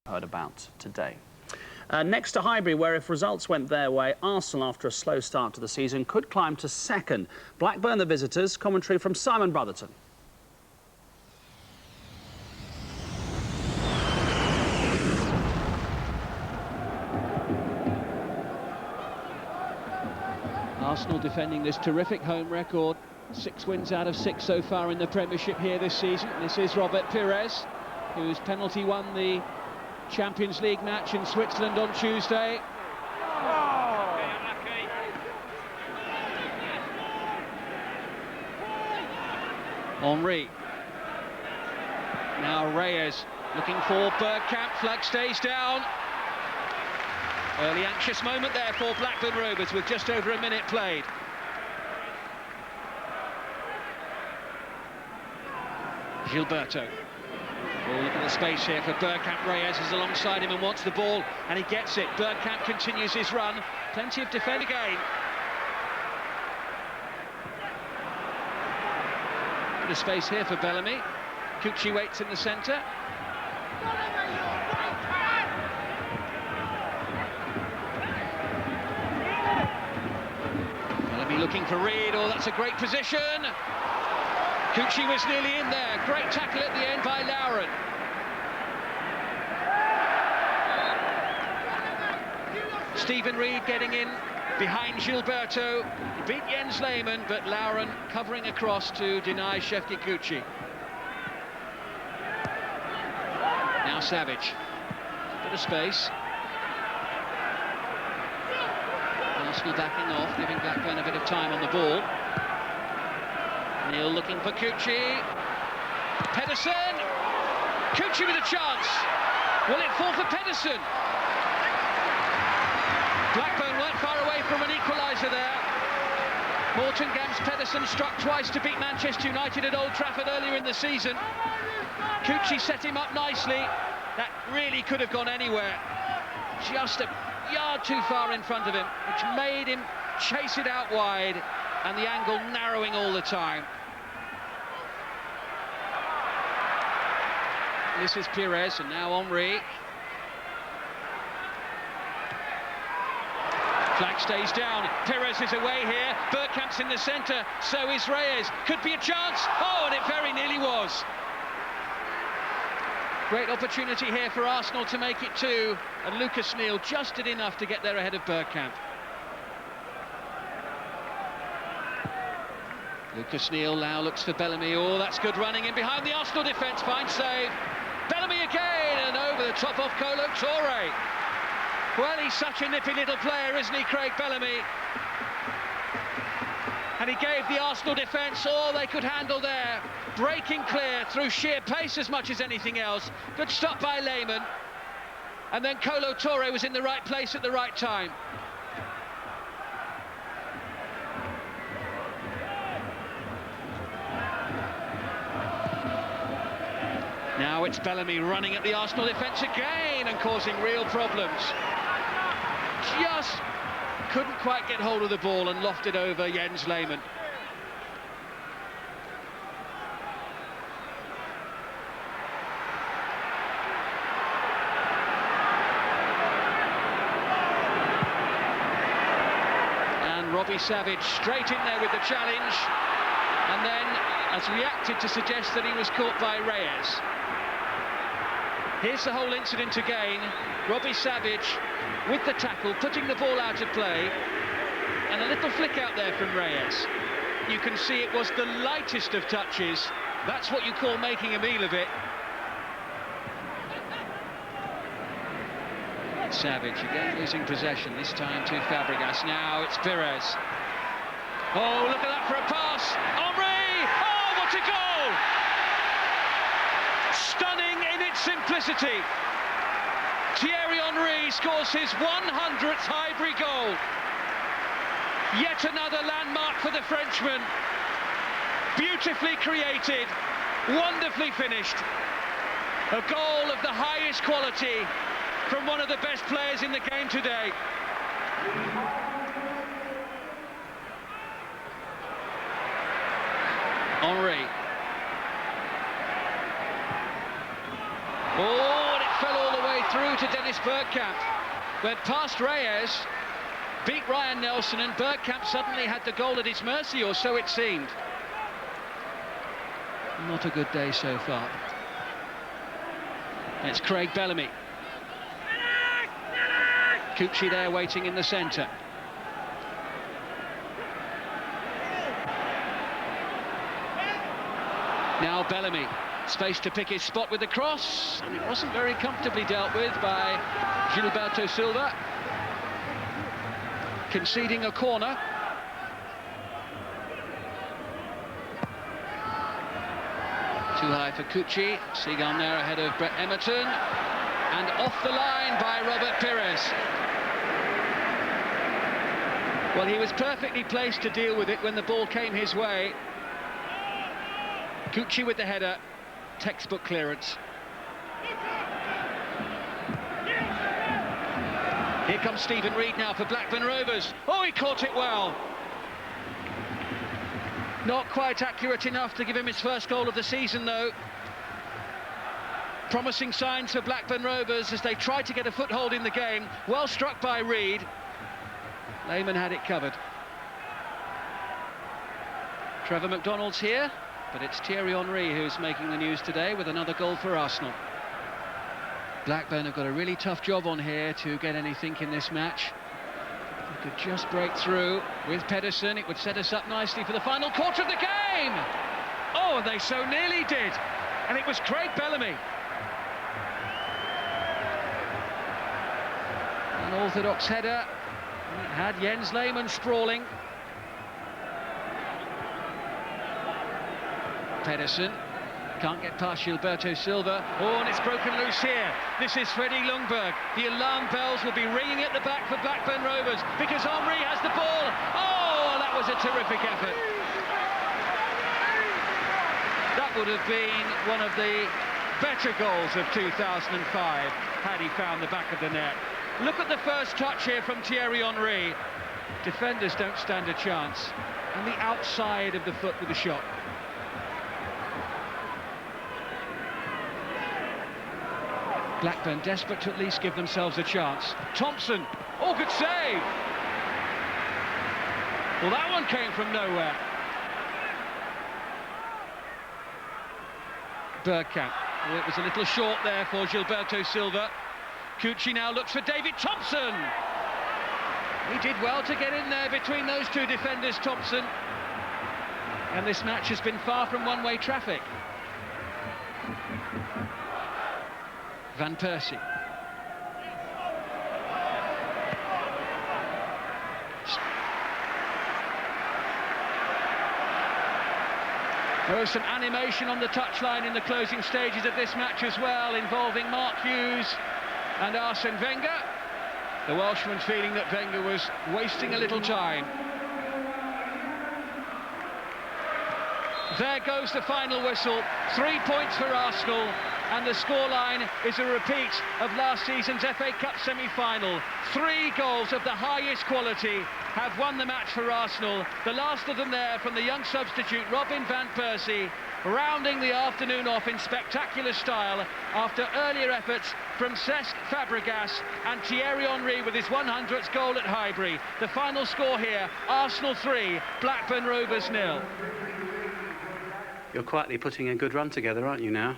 heard about today. Next to Highbury, where if results went their way, Arsenal, after a slow start to the season, could climb to second. Blackburn, the visitors. Commentary from Simon Brotherton. Arsenal defending this terrific home record. 6 wins out of 6 so far in the Premiership here this season. This is Robert Pires, whose penalty won the Champions League match in Switzerland on Tuesday. Henry. Now Reyes looking for Bergkamp. Flag stays down. Early anxious moment there for Blackburn Rovers with just over a minute played. Gilberto. Oh, look at the space here for Bergkamp. Reyes is alongside him and wants the ball, and he gets it. Bergkamp continues his run. Plenty of defend again. Bit of space here for Bellamy. Cucci waits in the centre. Bellamy looking for Reed. Oh, that's a great position. Cucci was nearly in there. Great tackle at the end by Lauren. Stephen Reed getting in behind Gilberto. He beat Jens Lehmann, but Lauren covering across to deny Shefki Cucci. Now Savage. Bit of space. Arsenal backing off, giving Blackburn a bit of time on the ball. Neil looking for Cucci. Pedersen. Cucci with a chance. Will it fall for Pedersen? Blackburn weren't far away from an equaliser there. Morton Gams Pedersen struck twice to beat Manchester United at Old Trafford earlier in the season. Cucci set him up nicely. That really could have gone anywhere. Just a yard too far in front of him, which made him chase it out wide, and the angle narrowing all the time. This is Pires, and now Henry. Flag stays down. Pires is away here. Bergkamp's in the centre. So is Reyes. Could be a chance. Oh, and it very nearly was. Great opportunity here for Arsenal to make it 2. And Lucas Neal just did enough to get there ahead of Bergkamp. Lucas Neal now looks for Bellamy. Oh, that's good running in behind the Arsenal defence. Fine save. Bellamy again, and over the top of Kolo Touré. Well, he's such a nippy little player, isn't he, Craig Bellamy? And he gave the Arsenal defence all they could handle there. Breaking clear through sheer pace as much as anything else. Good stop by Lehmann. And then Kolo Touré was in the right place at the right time. Now it's Bellamy running at the Arsenal defence again and causing real problems. Just couldn't quite get hold of the ball and lofted over Jens Lehmann. And Robbie Savage straight in there with the challenge, and then has reacted to suggest that he was caught by Reyes. Here's the whole incident again. Robbie Savage with the tackle, putting the ball out of play, and a little flick out there from Reyes. You can see it was the lightest of touches. That's what you call making a meal of it. Savage again losing possession, this time to Fabregas. Now it's Pires. Oh, look at that for a pass. Henry! Oh, what a goal! Stunning in its simplicity. Thierry Henry scores his 100th Highbury goal. Yet another landmark for the Frenchman. Beautifully created, wonderfully finished. A goal of the highest quality from one of the best players in the game today. Henry. Oh, and it fell all the way through to Dennis Bergkamp. Went past Reyes, beat Ryan Nelson, and Bergkamp suddenly had the goal at his mercy, or so it seemed. Not a good day so far. It's Craig Bellamy. Cucci there waiting in the centre. Now Bellamy, space to pick his spot with the cross, and it wasn't very comfortably dealt with by Gilberto Silva, conceding a corner. Too high for Cucci. Seagull there ahead of Brett Emerton, and off the line by Robert Pires. Well, he was perfectly placed to deal with it when the ball came his way. Cucci with the header, textbook clearance. Here comes Stephen Reid now for Blackburn Rovers. Oh, he caught it well. Not quite accurate enough to give him his first goal of the season, though. Promising signs for Blackburn Rovers as they try to get a foothold in the game. Well struck by Reid. Lehmann had it covered. Trevor McDonald's here, but it's Thierry Henry who's making the news today with another goal for Arsenal. Blackburn have got a really tough job on here to get anything in this match. If they could just break through with Pedersen, it would set us up nicely for the final quarter of the game. Oh, they so nearly did. And it was Craig Bellamy. An orthodox header. It had Jens Lehmann sprawling. Pedersen can't get past Gilberto Silva. Oh, and it's broken loose here. This is Freddie Ljungberg. The alarm bells will be ringing at the back for Blackburn Rovers because Henry has the ball. Oh, that was a terrific effort. That would have been one of the better goals of 2005 had he found the back of the net. Look at the first touch here from Thierry Henry. Defenders don't stand a chance. And the outside of the foot with the shot. Blackburn desperate to at least give themselves a chance. Thompson, oh, good save! Well, that one came from nowhere. Bergkamp, well, it was a little short there for Gilberto Silva. Cucci now looks for David Thompson. He did well to get in there between those two defenders, Thompson. And this match has been far from one-way traffic. Van Persie. There was some animation on the touchline in the closing stages of this match as well, involving Mark Hughes and Arsene Wenger. The Welshman feeling that Wenger was wasting a little time. There goes the final whistle. 3 points for Arsenal, and the scoreline is a repeat of last season's FA Cup semi-final. 3 goals of the highest quality have won the match for Arsenal. The last of them there from the young substitute Robin van Persie, rounding the afternoon off in spectacular style after earlier efforts from Cesc Fabregas and Thierry Henry with his 100th goal at Highbury. The final score here, Arsenal 3, Blackburn Rovers 0. You're quietly putting a good run together, aren't you, now?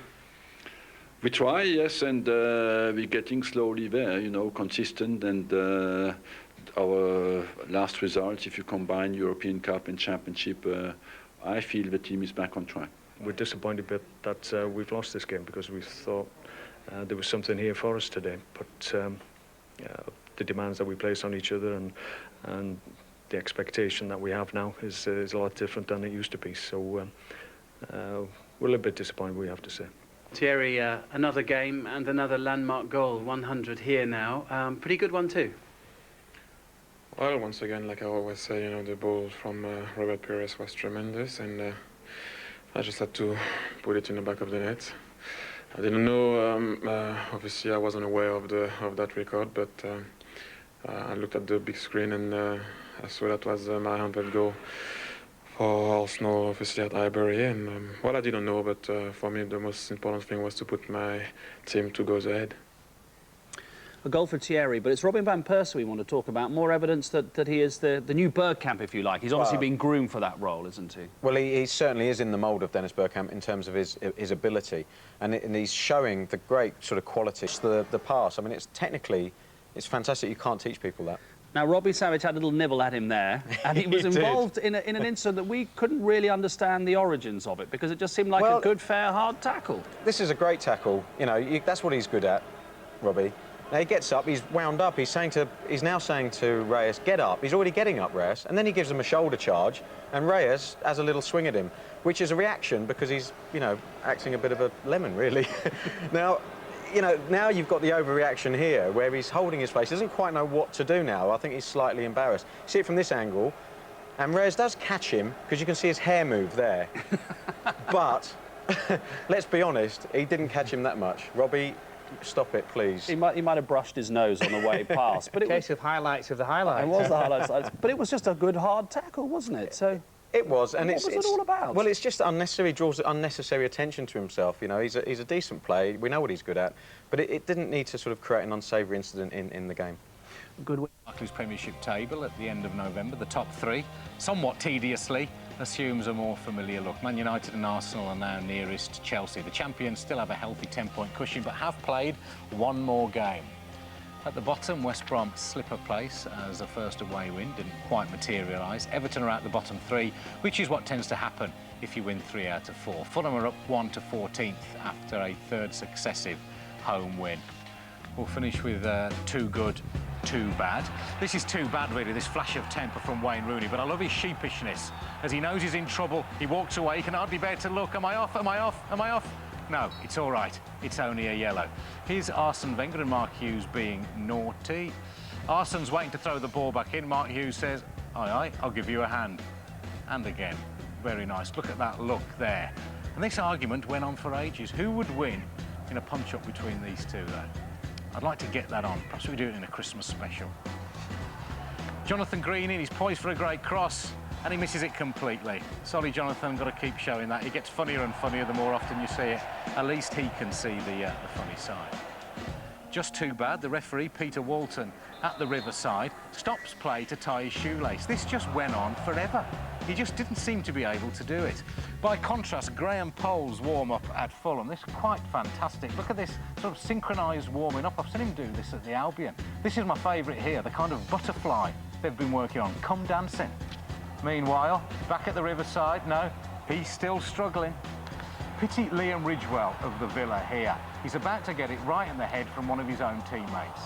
We try, yes, and we're getting slowly there, you know, consistent, and our last results, if you combine European Cup and Championship, I feel the team is back on track. We're disappointed a bit that we've lost this game because we thought there was something here for us today, but the demands that we place on each other and the expectation that we have now is a lot different than it used to be, so we're a little bit disappointed, we have to say. Thierry, another game and another landmark goal, 100 here now. Pretty good one too. Well, once again, like I always say, you know, the ball from Robert Pires was tremendous, and I just had to put it in the back of the net. I didn't know, obviously I wasn't aware of that record, but I looked at the big screen and I saw that was my 100th goal for Arsenal, obviously at Highbury, and well, I didn't know, but for me the most important thing was to put my team 2 goals ahead. A goal for Thierry, but it's Robin van Persie we want to talk about. More evidence that he is the new Bergkamp, if you like. He's obviously been groomed for that role, isn't he? Well, he certainly is in the mould of Dennis Bergkamp in terms of his ability, and he's showing the great sort of quality. The pass, I mean, it's fantastic. You can't teach people that. Now, Robbie Savage had a little nibble at him there, and he was involved in an incident that we couldn't really understand the origins of it, because it just seemed like a good, fair, hard tackle. This is a great tackle. You know, that's what he's good at, Robbie. Now he gets up, he's wound up, he's now saying to Reyes, get up. He's already getting up, Reyes, and then he gives him a shoulder charge, and Reyes has a little swing at him, which is a reaction because he's, you know, acting a bit of a lemon, really. Now, you know, now you've got the overreaction here, where he's holding his face, he doesn't quite know what to do now. I think he's slightly embarrassed. See it from this angle, and Reyes does catch him, because you can see his hair move there. But, let's be honest, he didn't catch him that much. Robbie, stop it, please. He might have brushed his nose on the way past. But it case of highlights of the highlights. It was the highlights. But it was just a good, hard tackle, wasn't it? So it was, and what was it all about? Well, it's just unnecessary. Draws unnecessary attention to himself. You know, he's a decent player. We know what he's good at, but it didn't need to sort of create an unsavoury incident in the game. Good week. Barclays Premiership table at the end of November, the top three, somewhat tediously, assumes a more familiar look. Man United and Arsenal are now nearest Chelsea. The champions still have a healthy 10-point cushion, but have played one more game. At the bottom, West Brom slip a place as a first away win didn't quite materialise. Everton are out the bottom three, which is what tends to happen if you win 3 out of 4. Fulham are up 1 to 14th after a third successive home win. We'll finish with too good, too bad. This is too bad, really, this flash of temper from Wayne Rooney, but I love his sheepishness. As he knows he's in trouble, he walks away, he can hardly bear to look. Am I off? Am I off? Am I off? No, it's all right. It's only a yellow. Here's Arsene Wenger and Mark Hughes being naughty. Arsene's waiting to throw the ball back in. Mark Hughes says, aye, aye, I'll give you a hand. And again. Very nice. Look at that look there. And this argument went on for ages. Who would win in a punch-up between these two, though? I'd like to get that on. Perhaps we do it in a Christmas special. Jonathan Green in, he's poised for a great cross, and he misses it completely. Sorry, Jonathan, got to keep showing that. He gets funnier and funnier the more often you see it. At least he can see the funny side. Just too bad, the referee, Peter Walton, at the Riverside, stops play to tie his shoelace. This just went on forever. He just didn't seem to be able to do it. By contrast, Graham Poll's warm-up at Fulham, this is quite fantastic. Look at this sort of synchronised warming up. I've seen him do this at the Albion. This is my favourite here, the kind of butterfly they've been working on. Come dancing. Meanwhile, back at the Riverside, no, he's still struggling. Pity Liam Ridgewell of the Villa here. He's about to get it right in the head from one of his own teammates.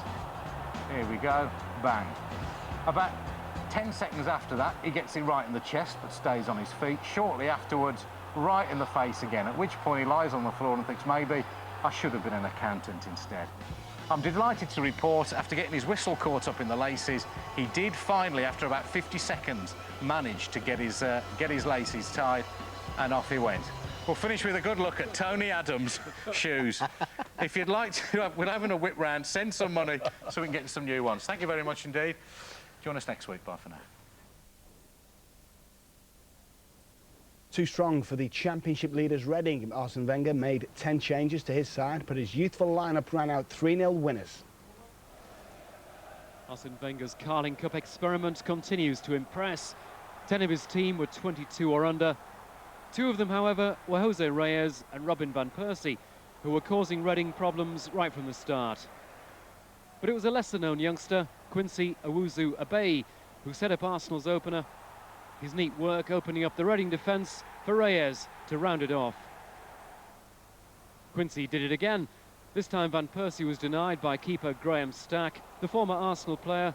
Here we go, bang. About 10 seconds after that, he gets it right in the chest, but stays on his feet. Shortly afterwards, right in the face again, at which point he lies on the floor and thinks, maybe I should have been an accountant instead. I'm delighted to report, after getting his whistle caught up in the laces, he did finally, after about 50 seconds, manage to get his laces tied, and off he went. We'll finish with a good look at Tony Adams' shoes. If you'd like to, we're having a whip round, send some money so we can get some new ones. Thank you very much indeed. Join us next week. Bye for now. Too strong for the Championship leaders Reading. Arsene Wenger made 10 changes to his side, but his youthful lineup ran out 3-0 winners. Arsene Wenger's Carling Cup experiment continues to impress. 10 of his team were 22 or under. 2 of them, however, were Jose Reyes and Robin van Persie, who were causing Reading problems right from the start. But it was a lesser-known youngster, Quincy Owusu-Abeyi, who set up Arsenal's opener. His neat work opening up the Reading defence for Reyes to round it off. Quincy did it again. This time Van Persie was denied by keeper Graham Stack, the former Arsenal player.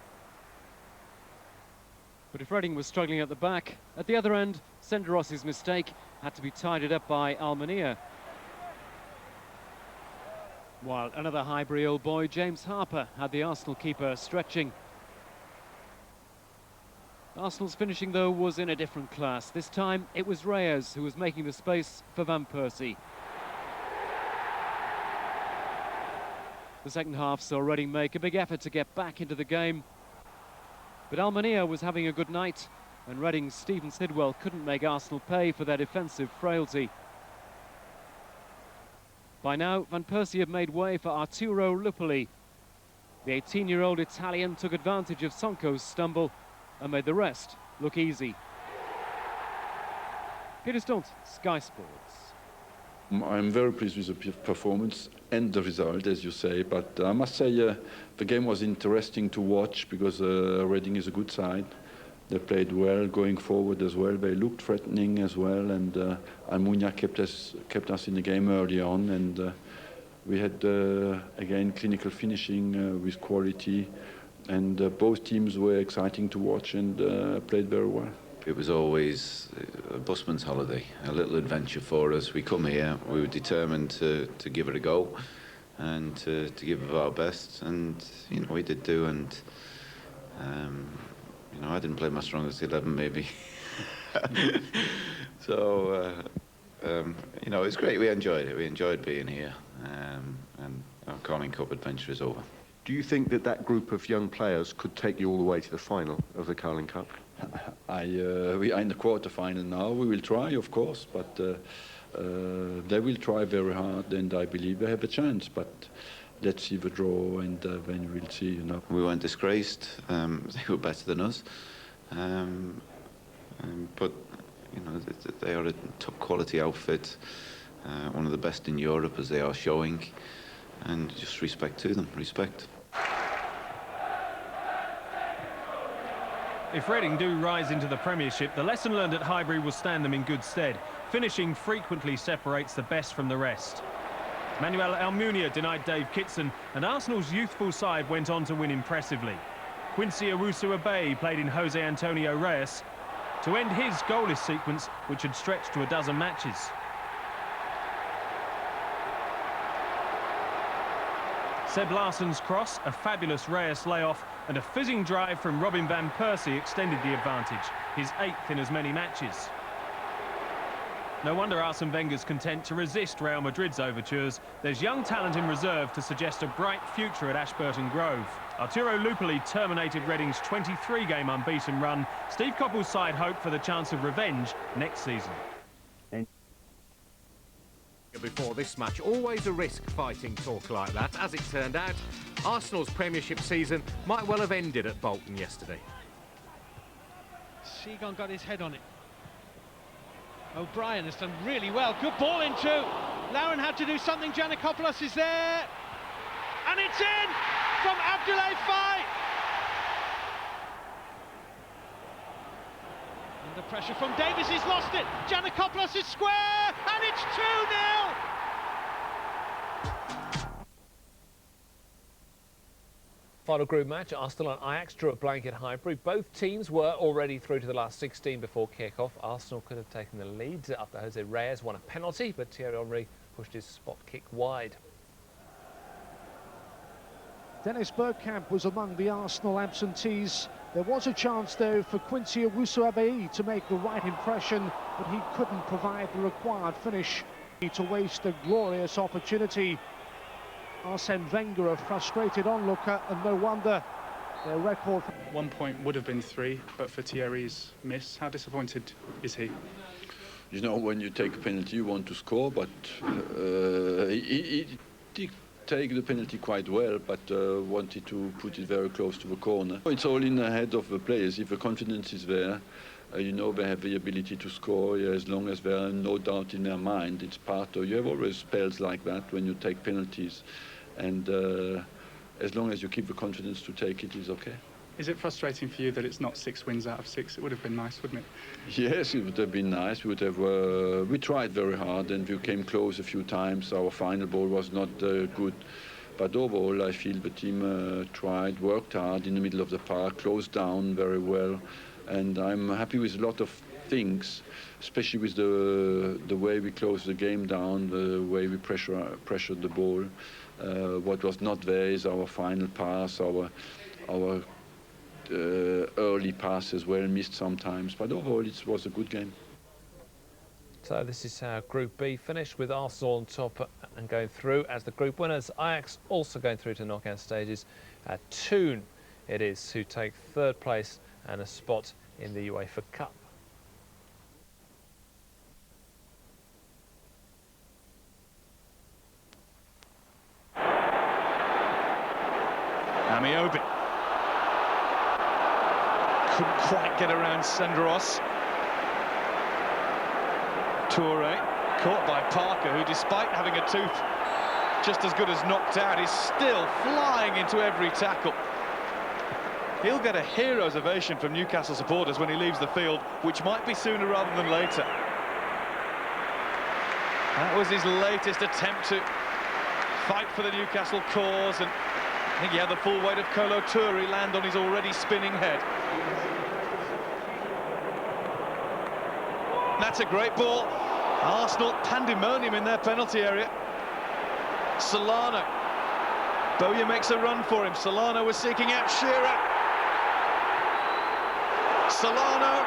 But if Reading was struggling at the back, at the other end, Senderos's mistake had to be tidied up by Almunia. While another Highbury old boy, James Harper, had the Arsenal keeper stretching. Arsenal's finishing, though, was in a different class. This time, it was Reyes who was making the space for Van Persie. The second half saw Reading make a big effort to get back into the game. But Almunia was having a good night, and Reading's Stephen Sidwell couldn't make Arsenal pay for their defensive frailty. By now, Van Persie had made way for Arturo Lupoli. The 18-year-old Italian took advantage of Sonko's stumble and made the rest look easy. Peter Staunton, Sky Sports. I'm very pleased with the performance and the result, as you say, but I must say the game was interesting to watch because Reading is a good side. They played well going forward as well. They looked threatening as well, and Almunia kept us in the game early on, and we had again clinical finishing with quality, and both teams were exciting to watch and played very well. It was always a busman's holiday, a little adventure for us. We come here, we were determined to give it a go and to give it our best, and you know we did do. And you know I didn't play my strongest 11 maybe, so you know it's great. We enjoyed it. We enjoyed being here, and our Carling Cup adventure is over. Do you think that that group of young players could take you all the way to the final of the Carling Cup? We are in the quarter-final now. We will try, of course, but they will try very hard, and I believe they have a chance. But let's see the draw, and then we'll see. You know, we weren't disgraced. They were better than us, but you know they are a top quality outfit, one of the best in Europe as they are showing, and just respect to them. Respect. If Reading do rise into the Premiership, the lesson learned at Highbury will stand them in good stead. Finishing frequently separates the best from the rest. Manuel Almunia denied Dave Kitson, and Arsenal's youthful side went on to win impressively. Quincy Owusu-Agbay played in Jose Antonio Reyes to end his goalless sequence, which had stretched to a dozen matches. Seb Larsson's cross, a fabulous Reyes layoff, and a fizzing drive from Robin van Persie extended the advantage, his 8th in as many matches. No wonder Arsene Wenger's content to resist Real Madrid's overtures. There's young talent in reserve to suggest a bright future at Ashburton Grove. Arturo Lupoli terminated Reading's 23-game unbeaten run. Steve Coppell's side hope for the chance of revenge next season. Before this match, always a risk fighting talk like that. As it turned out, Arsenal's Premiership season might well have ended at Bolton yesterday. Seagon got his head on it. O'Brien has done really well. Good ball into. Lauren had to do something. Giannakopoulos is there. And it's in from Abdoulaye Faye. Under pressure from Davis, he's lost it. Giannakopoulos is square, and it's 2-0. Final group match, Arsenal and Ajax drew a blank at Highbury. Both teams were already through to the last 16 before kick-off. Arsenal could have taken the lead after Jose Reyes won a penalty, but Thierry Henry pushed his spot kick wide. Dennis Bergkamp was among the Arsenal absentees. There was a chance, though, for Quincy Owusu-Agbay to make the right impression, but he couldn't provide the required finish to waste a glorious opportunity. Arsene Wenger, a frustrated onlooker, and no wonder their record. 1 point would have been 3, but for Thierry's miss, how disappointed is he? You know, when you take a penalty, you want to score, but he did take the penalty quite well, but wanted to put it very close to the corner. It's all in the head of the players. If the confidence is there, you know they have the ability to score, as long as there are no doubt in their mind. It's part of, you have always spells like that when you take penalties, and as long as you keep the confidence to take it, is okay. Is it frustrating for you that it's not 6 wins out of 6? It would have been nice, wouldn't it? Yes, it would have been nice. We would have. We tried very hard, and we came close a few times. Our final ball was not good, but overall, I feel the team tried, worked hard in the middle of the park, closed down very well, and I'm happy with a lot of things, especially with the way we closed the game down, the way we pressured the ball. What was not there is our final pass, our early pass as well, missed sometimes, but overall it was a good game. So this is how Group B finished, with Arsenal on top and going through as the group winners. Ajax also going through to knockout stages. Toon it is who take 3rd place and a spot in the UEFA Cup. Amiobi. Couldn't quite get around Senderos. Toure caught by Parker, who despite having a tooth just as good as knocked out, is still flying into every tackle. He'll get a hero's ovation from Newcastle supporters when he leaves the field, which might be sooner rather than later. That was his latest attempt to fight for the Newcastle cause, and I think he had the full weight of Kolo Toure land on his already spinning head. That's a great ball. Arsenal pandemonium in their penalty area. Solano. Bowyer makes a run for him. Solano was seeking out Shearer. Solano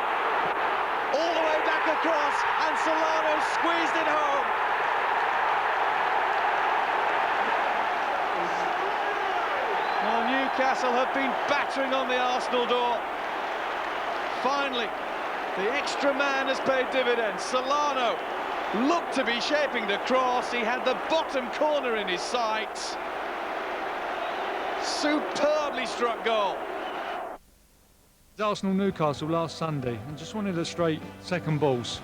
all the way back across, and Solano squeezed it home. Now Newcastle have been battering on the Arsenal door. Finally, the extra man has paid dividends. Solano looked to be shaping the cross. He had the bottom corner in his sights. Superbly struck goal. Arsenal-Newcastle last Sunday, and just wanted to straight second balls.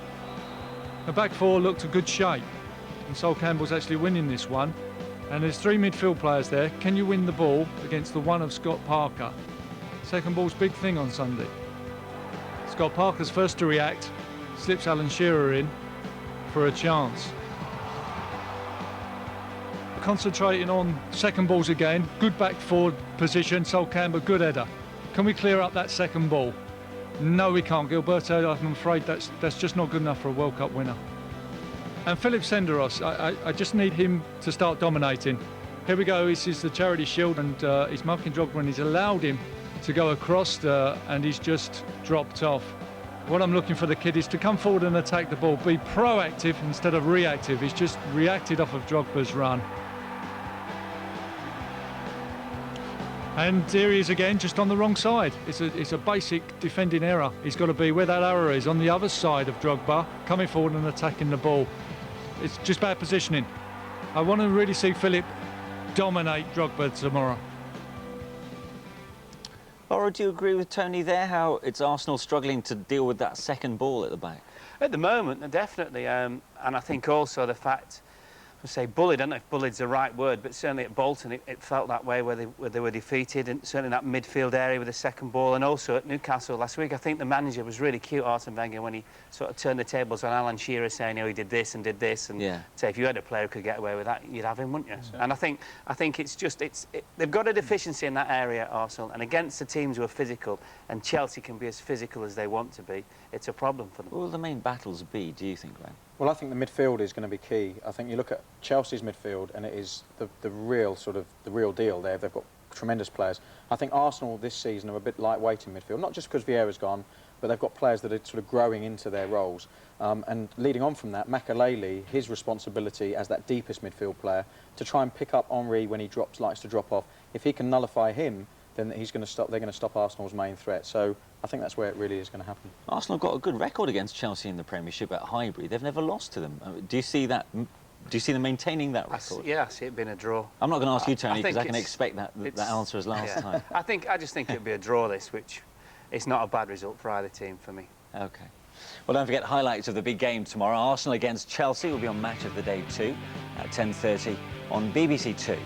The back four looked a good shape, and Sol Campbell's actually winning this one. And there's three midfield players there. Can you win the ball against the one of Scott Parker? Second ball's big thing on Sunday. Scott Parker's first to react, slips Alan Shearer in for a chance. Concentrating on second balls again, good back forward position, Sol Campbell, good header. Can we clear up that second ball? No, we can't, Gilberto. I'm afraid that's just not good enough for a World Cup winner. And Philip Senderos, I just need him to start dominating. Here we go, this is the Charity Shield, and he's marking Drogba, and he's allowed him to go across and he's just dropped off. What I'm looking for the kid is to come forward and attack the ball, be proactive instead of reactive. He's just reacted off of Drogba's run. And here he is again, just on the wrong side. It's a basic defending error. He's got to be where that arrow is, on the other side of Drogba, coming forward and attacking the ball. It's just bad positioning. I want to really see Philip dominate Drogba tomorrow. Laura, do you agree with Tony there, how it's Arsenal struggling to deal with that second ball at the back? At the moment, definitely. And I think also the fact, I say bullied, I don't know if bullied's the right word, but certainly at Bolton it felt that way where they were defeated, and certainly in that midfield area with the second ball. And also at Newcastle last week, I think the manager was really cute, Arsene Wenger, when he sort of turned the tables on Alan Shearer, saying, oh, he did this and did this, and say if you had a player who could get away with that, you'd have him, wouldn't you? And I think it's just they've got a deficiency in that area, Arsenal, and against the teams who are physical, and Chelsea can be as physical as they want to be, it's a problem for them. What will the main battles be, do you think, Graham? Well, I think the midfield is going to be key. I think you look at Chelsea's midfield, and it is the real deal there. They've got tremendous players. I think Arsenal this season are a bit lightweight in midfield, not just because Vieira's gone, but they've got players that are sort of growing into their roles. And leading on from that, Makelele, his responsibility as that deepest midfield player, to try and pick up Henry when he likes to drop off. If he can nullify him, then they're going to stop Arsenal's main threat. So I think that's where it really is going to happen. Arsenal got a good record against Chelsea in the Premiership at Highbury. They've never lost to them. Do you see that? Do you see them maintaining that record? I see it being a draw. I'm not going to ask you, Tony, because I can expect that answer as last time. I just think it'd be a draw, this, which it's not a bad result for either team for me. OK. Well, don't forget highlights of the big game tomorrow. Arsenal against Chelsea will be on Match of the Day 2 at 10:30 on BBC 2.